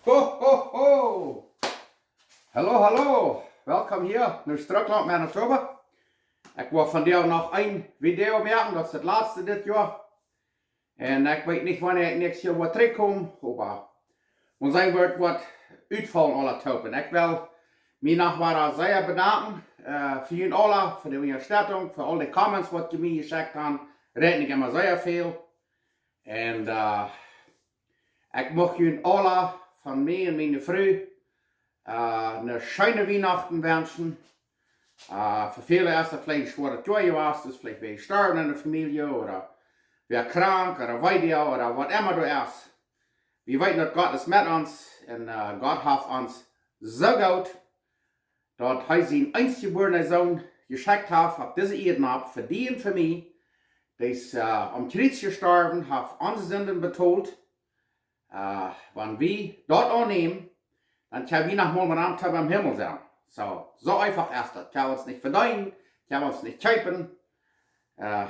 Ho, ho, ho! Hallo, hallo! Welkom hier naar Schtrucklaunt, Manitoba. Ik wil vandaag nog een video maken, dat is het laatste dit jaar. En ik weet niet wanneer ik next jaar weer terugkom, maar ons zijn wordt wat uitvallen alle topen. Ik wil mij nog maar zeer bedanken voor jullie allen, voor de ondersteuning, voor al die comments wat je mij gezegd hebt. Reden ik immer zeer veel. En ik mag jullie allen van mij en mijn vrouw een schöne Weihnachten wünschen. Für viele ist das vielleicht schwere Tür was, das vielleicht wer gestorben in der Familie oder wer krank oder weiter oder was immer du ist. Wir wissen, dass Gott ist mit uns und Gott hat uns so gut, dass er seinen einstgeborenen Sohn geschickt hat auf diese Erde ab, für die und für mich. Der ist am Kreuz gestorben, hat unsere Sünden betont. Wenn wir dort annehmen, dann können wir noch mal mit einem Tag im Himmel sein. So einfach ist das. Kann uns nicht verdienen, kann uns nicht kaufen. Das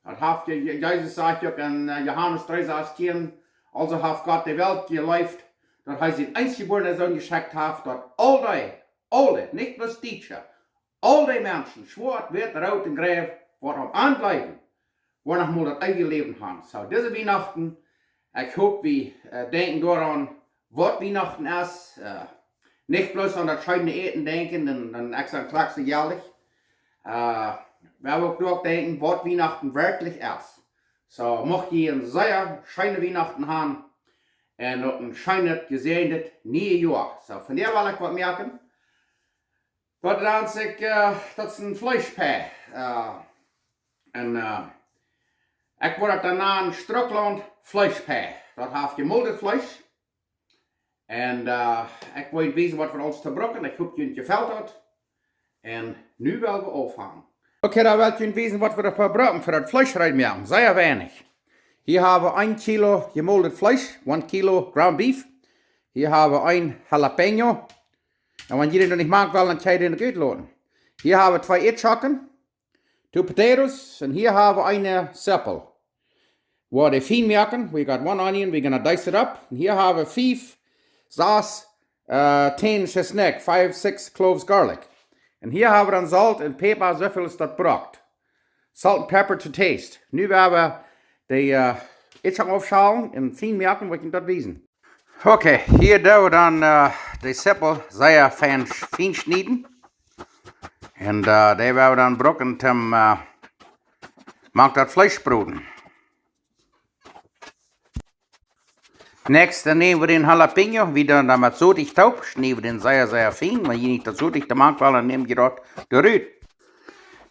hat Jesus sagt ja in Johannes 3,16, also hat Gott die Welt geleitet, dass er seinen einstgeborenen Sohn geschickt hat, dass alle, nicht bloß Deutsche, all die Menschen, schwarz, wird, rot und grau, worden anbleiben, wo noch mal das eigene Leben haben. So, diese Weihnachten, ich hoffe, wir denken daran, was Weihnachten ist. Nicht bloß an das schöne Eten denken, dann extra klagst du jährlich. Wir auch durchdenken, was Weihnachten wirklich ist. So, möchte ich ein sehr schöne Weihnachten haben und auch ein schönes, gesegnetes neues Jahr. So, von der will ich was merken. Das ist ein Fleischpä. Ich wollte danach ein Schtrucklaunt Fleischpä. Das hat gemoldenes Fleisch. En ik wil weten wat we ons te brokken. Ik hoop jullie het gefällt hat. En nu willen we afhangen. Okay, dan wil jullie weten wat we ervoor brokken voor het vlees reinmaken. Sehr weinig. Hier hebben we 1 kilo gemoldenes Fleisch, 1 kilo ground beef. Hier hebben we 1 jalapeno. En wanneer jullie nog niet maken willen, dan kan je die nog uitlaten. Hier hebben we 2 eetschakken, 2 potatoes. En hier hebben we 1 seppel. Waar de fijn maken. We got 1 onion, we're gonna dice it up. En hier hebben we 5 sauce, 10 chestnut, 5, 6 cloves garlic. En hier hebben we dan salt en peper, zoveel is dat braucht. Salt and pepper to taste. Nu werden we de etchang aufschalen en fijn maken, wat je dat wezen. Oké, hier doen we dan de seppel zeer fijn schneiden. En die werden we dan brokken zum maakt dat vleesbroden. Next, dan nemen we den jalapeno wieder damit so dicht taub, schneiden wir den sehr, sehr fein. Wenn ihr nicht dazu dicht mag, dann nehmen wir dort gerührt.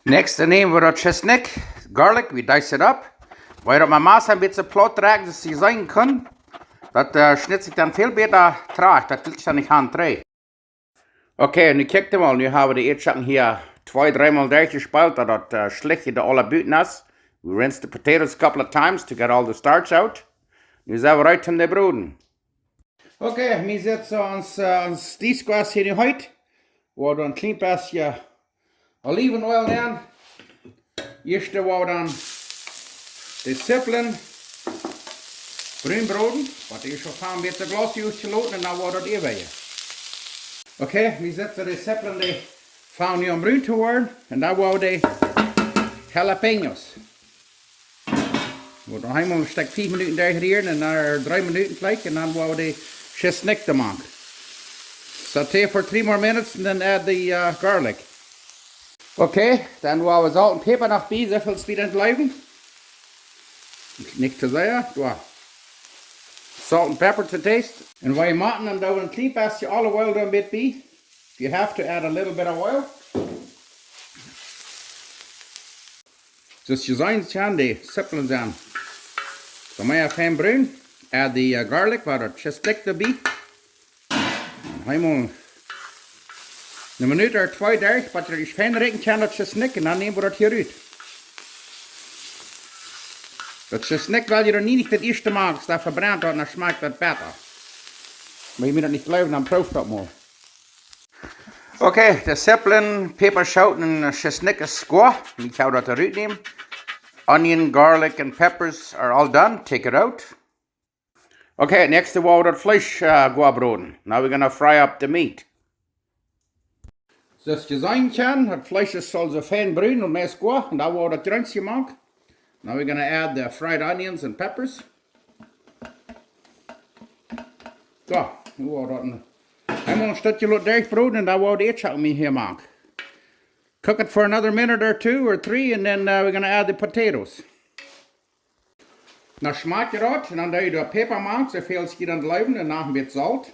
Next, dann nehmen wir das Chestnut, Garlic, we dice it up. Weil das Maß ein bisschen platt tragen, dass sie sein können. Das schnitzt sich dann viel besser tragt, das will ich dann nicht handdrehen. Okay, und guckt mal, nu haben wir die Edschatten hier 2-3 Mal durchgespült, das schlecht in alle Büten ist. We rinse the potatoes a couple of times to get all the starch out. Nu zijn we uit om de broden. Oké, we zetten ons diesglas hier in huid. We hebben een klein beetje olivenoil in. Eerst we dan de seppelen bruin broden. Wat is al een beetje glas uitgeloten en dan wordt het even. Oké, we zetten de seppelen die van nu om bruin te worden. En dan worden de jalapenos. We gaan een stuk 5 minuten degraderen en dan 3 minuten gelijk en dan gaan we de chestnut maken. Saute voor 3 more minutes en dan add the garlic. Oké, dan gaan we salt en peper nog bij, zoveel es wieder blijven. Niet te zeer, salt and pepper to taste. And while you're making them, down and keep as your olive oil down bit be. If you have to add a little bit of oil. Just je zijn aan de seppelen zijn. So my fijn bruin. Add the garlic, waar het chestnut erbij. Helemaal een minuut of 2 durch, maar er is fijn rekenen kan dat chestnut en dan nemen we dat hier uit. Dat chestnut wil je er niet het eerste maken, dat verbrannt wordt en dan smaakt dat beter. Maar je moet dat niet geloven, dan proef dat maar. Oké, de seppelen, peperschoten en chestnut is goed. Ik ga dat eruit nemen. Onion, garlic and peppers are all done. Take it out. Okay, next we will dat vlees broden. Now we're gonna fry up the meat. Zoals je zien kan, het vlees zal zo fijn bruin en meest goed. En dat wordt het drankje maken. Now we're gonna add the fried onions and peppers. Zo, nu wordt dat een stukje laten dichtbroeden en dat wordt het mee hier maken. Cook it for another minute or 2 or 3 and then we're gonna add the potatoes. Dan smaak je dat en dan doe je de peper maken, zoveel als je dan blijven en dan een beetje zout. En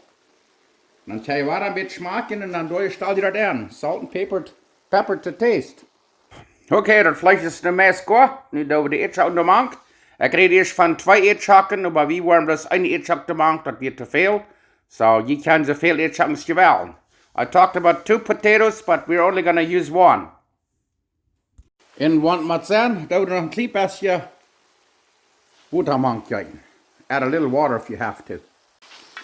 dan ga je wat een beetje smaken en dan stel je dat aan. Salt en pepper to taste. Oké, dat vlees is de meest goed. Nu doen we de eetschak te maken. Ik kreeg eerst van 2 eetschakken, maar we waren dus 1 eetschak te maken, dat wordt te veel. So you can zoveel eetschakken als je wil. I talked about 2 potatoes, but we're only gonna use 1. En wat moet zijn, doen we nog een klein beetje water maken. Add a little water if you have to.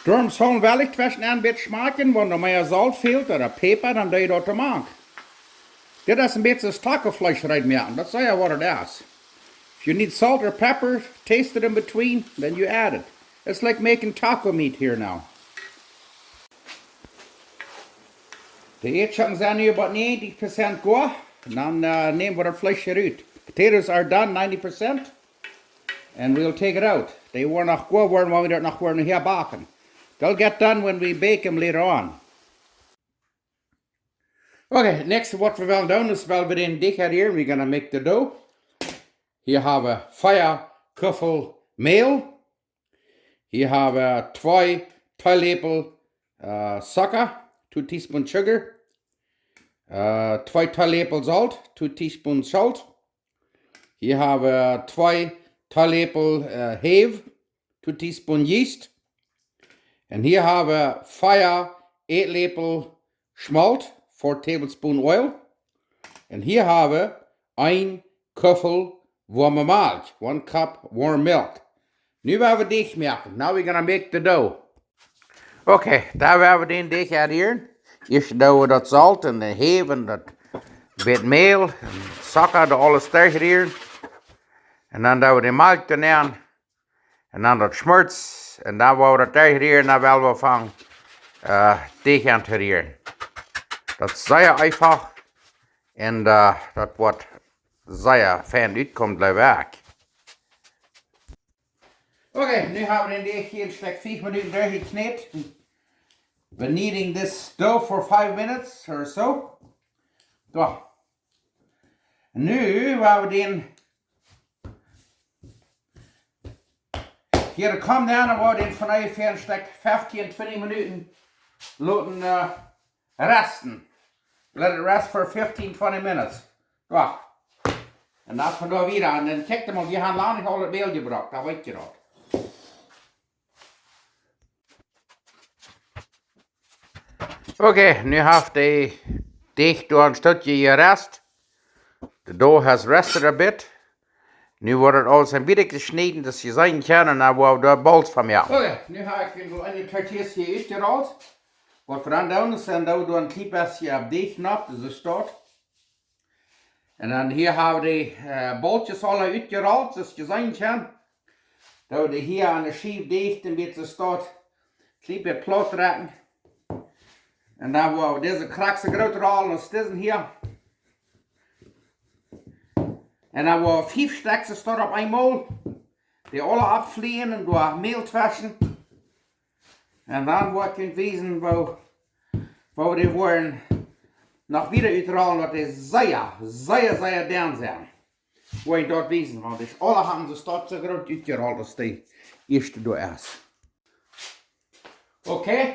Daarom zal wel ik tussen een beetje smaken, want er meer zout fehlt oder peper, dan doe je dat te maken. Dit is een beetje stakkenvlees eruit maken, dat is ja wat het is. If you need salt or pepper, taste it in between, then you add it. It's like making taco meat here now. De eetschakken zijn nu about 90% goed. Dan nemen we het vlees eruit. Potatoes are done 90%. And we'll take it out. They were nog goed worden when we don't nog worden hier baken. They'll get done when we bake them later on. Okay, next what we will do is we'll begin dicht here. We're gonna make the dough. Here have a 4 kuffel meal. Here have a 2 theelepel suiker, 2 teaspoons sugar. 2 theelepel salt, 2 teaspoons salt. Here have 2 theelepel have, 2 teaspoons yeast. And here have 4 eetlepel schmalt, 4 tablespoons oil. And here have 1 kuffel warme melk, 1 cup warm milk. Nu gaan we dicht maken. Now we're gonna make the dough. Okay, daar gaan we den dicht uit hier. Eerst doen we dat zout en de have en dat bit meel en suiker, de alles tegen hier. En dan doen we de melk erin. En dan dat schmurts. En dan gaan we dat tegen hier en dan willen we van dicht aan het hier. Dat is zeer einfach. En dat wordt zeer fijn uitkomt bij werk. Okay, nu hebben we in deze hier slechts 5 minuten doorgekneed. We're kneading this dough for 5 minutes or so. Zo. Nu gaan we den hier kom down en we den van ongeveer slechts 15, 20 minuten laten resten. Let it rest for 15, 20 minutes. Zo. En dat van daar weer aan. En kijk maar, we hebben lang niet al het meel gebracht, dat weet je dat. Okay, nu heeft de dicht door een stukje gerest. De dough has rested a bit. Nu wordt het alles een beetje gesneden, dat je zien kan, en dan worden we de balls van maken. Oké, nu heb ik een tortillas hier uitgerold. Wat we dan doen, is dan doen we een klein beetje op dicht nat, dus het staat. En dan hier hebben we de bolletjes alle uitgerold, zoals je zien kan. Dan we hier aan de schijf dicht, een beetje staat. Een klein beetje plat trekken. En dan gaan we deze krakse groter rollen als deze hier. En dan gaan we 5 steksen staan op eenmaal. Die alle afvliegen en door meel wassen. En dan word je wijzen waar we die worden nog weer uitrollen, dat is zeer down zijn. Waar je dat wijzen, want dus alle hebben ze staat zo groot uitgerold als die eerste door is. Oké.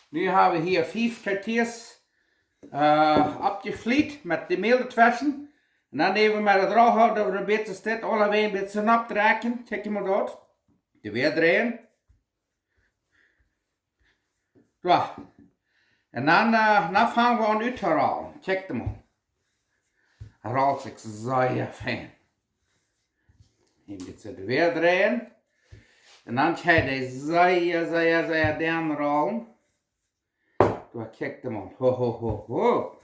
Nu hebben we hier 5 tortillas opgevliet met de meel wassen. En dan nemen we met het drooghout dat we een beetje steeds alle een beetje nap trekken. Kijk je maar dat. De weer draaien. Zo. En dan gaan we aan uit te rollen. Kijk je maar. Het rolt zich zeer fijn. Een beetje de weer draaien. En dan ga je die zeer down rollen. Zo, kijk je maar. Ho ho ho ho.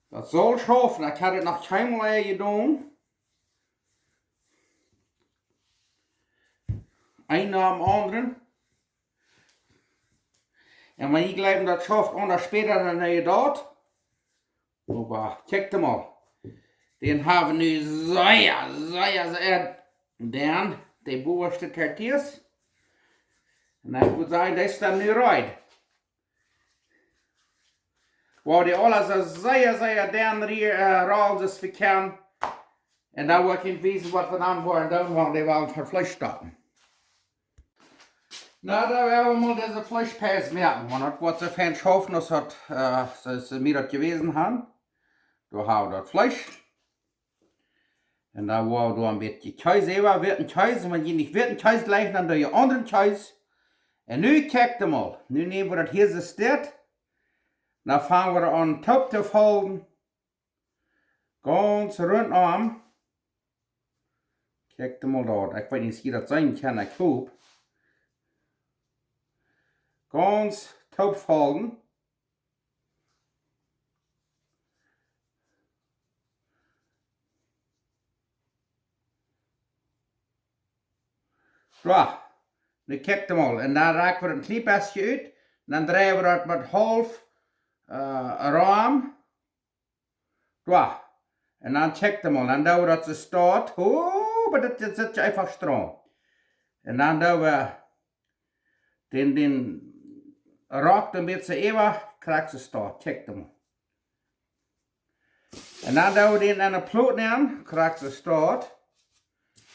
Dat zal schaffen, ik had het nog helemaal gedaan. Ein nach dem anderen. En wenn ich glaube, das schafft anders später dann dort. Aber check mal. Den haben nu sehr dann die bovenste tortillas. En ik moet zeggen, dat is dan nu right. Waar die alles sehr dan raal als we kan. En dan wil ik niet weten wat we dan worden doen, want die willen voor vlees stoppen. Nou, da werden wir mal diese Fleischpässe merken. Und das wird so fein schaffen, das hat, mir das gewesen haben. Da haben wir das Fleisch. Und da war da ein bisschen Käse, wird ein Käse. Und wenn ihr nicht wird ein Käse gleich, dann da ihr anderen Käse. Und nun guckt ihr mal. Nun nehmen wir das hier so steht. Dann fangen wir an, Top zu folgen. Ganz rundum. Guckt ihr mal dort. Ich weiß nicht, wie das sein kann, ich hoffe. Ganz taub folgen. So, nu kijk mal. En dan raken we een klein beetje uit. En dan draaien we dat met half raam. So. En dan check mal. En dan doen we dat ze staat. Oh, maar dat zit einfach stram. En dan doen we den raakt een beetje even, krijgt ze staat. Check mal. En dan doen we den aan de ploot nemen, krijgt ze staat.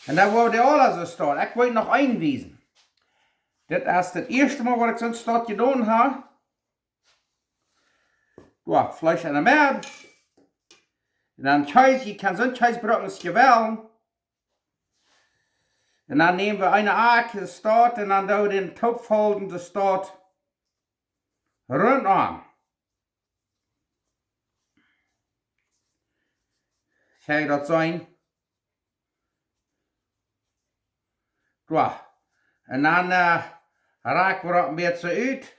En dan wordt die alles zo staat. Ik wil nog aanwijzen. Dit is het eerste mal wat ik zo'n staat gedaan heb. Ja, vlees en een merd. En dan Käse, je kan zo'n Käsebrocken gewählen. En dan nemen we een Aak, de staat, en dan doen we den top folden, de staat rondom. Kijk dat zijn. Ja. En dan raken we dat een beetje uit.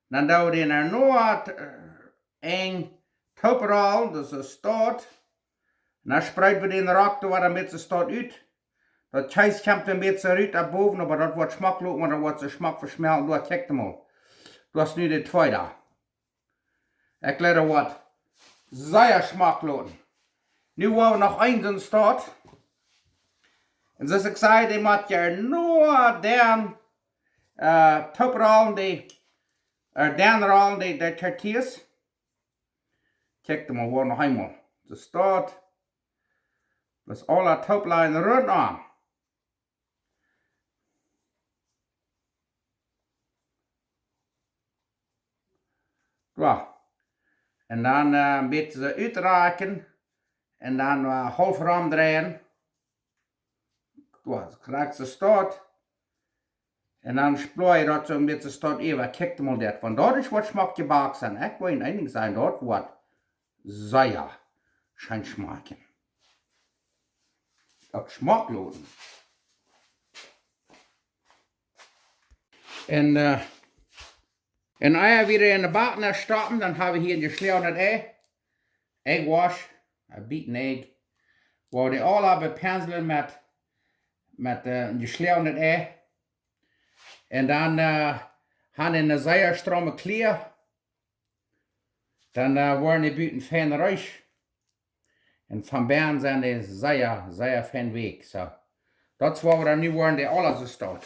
Dan doen we den er nog een toprol, dus de staat. En dan spreiden we den raak door een beetje staat uit. Dat Käse komt een beetje uit naar boven, maar dat wordt smakelijk, maar dat wordt de smak versmelten. Door, kijk mal. Dat is nu de tweede. Ik laat er wat zeer smakelijk. Nu hebben we nog één zo'n staat. En zoals ik zei, die moet je nur den toprollen, den rollen, die tortillas. Kijk maar waar nog eenmaal. De staat. Dus alle toplijnen rondom. Ja. En dan een beetje uitraken. En dan half ram draaien. Ja, dan krijgt ze staat. En dan splooien dat zo'n beetje staat even. Kijk maar dat. Want dat is wat smaak gebakken zijn. Ik wil een ding zijn, dat wordt zeer schijn smaken. Dat smakloos. En als je weer in de bakken stoppen, dan hebben we hier een gesleuteld ei. Eggwash, een bieten egg. Waar die alle bepenselen met een gesleuteld ei. En dan gaan in een zeer stramme kleur. Dan worden die buiten fijn ruis. En van binnen zijn die zeer fijn weg. So. Dat is waar we dan nu worden die alles zo staat.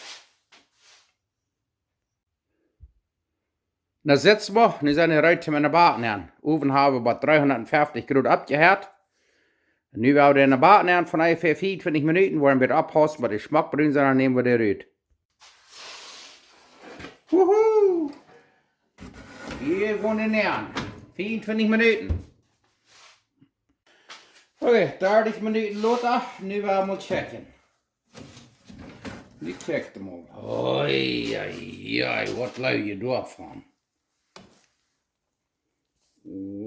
Nu sitzen we, nu zijn we eruit met de bakken aan. Oven hebben we bij 350 graden abgeherd. Nu werden we in de bakken aan van ongeveer 24 minuten, worden we het ophouden, maar de smaak bruin zijn, dan nemen we die eruit. Woehoe! Hier gaan we aan. 24 minuten. Oké, 30 minuten later, nu gaan we checken. Nu check hem al. Oei, wat lui je daarvan?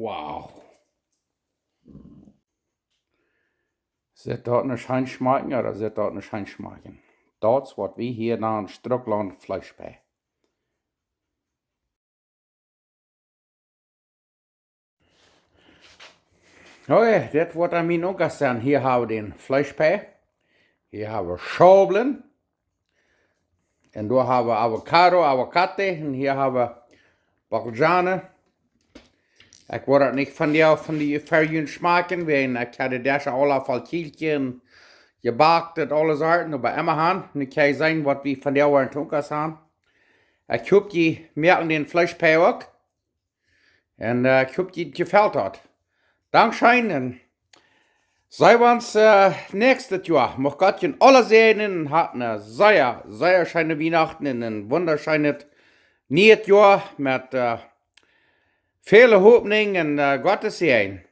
Wauw. Zit dat een schijn smaken oder zit dat een schijn smaken? Dat is wat we hier naar een Schtrucklaunt vlees bij. Oké, dit wordt aan mijn ook zijn. Hier hebben we den Fleischpij. Hier hebben we Schaubeln. En daar hebben we avocado, avocado. En hier hebben we bacaljanen. Ik word het niet van die verjuwen smaken. Ik had het daar al van kieltje en gebakt en alle soorten. Maar immer aan. En ik kan je zeggen wat we van der waren tonkers aan. Ik hoop die merken den Fleischpij ook. En ik hoop die het gefällt hat. Dankeschön en zijn we ons nächstes Jahr. Mag Gott je alle segnen en hat eine sehr schöne Weihnachten en een wunderschönes nieuws Jahr met vele Hoffnung en Gottes Segen.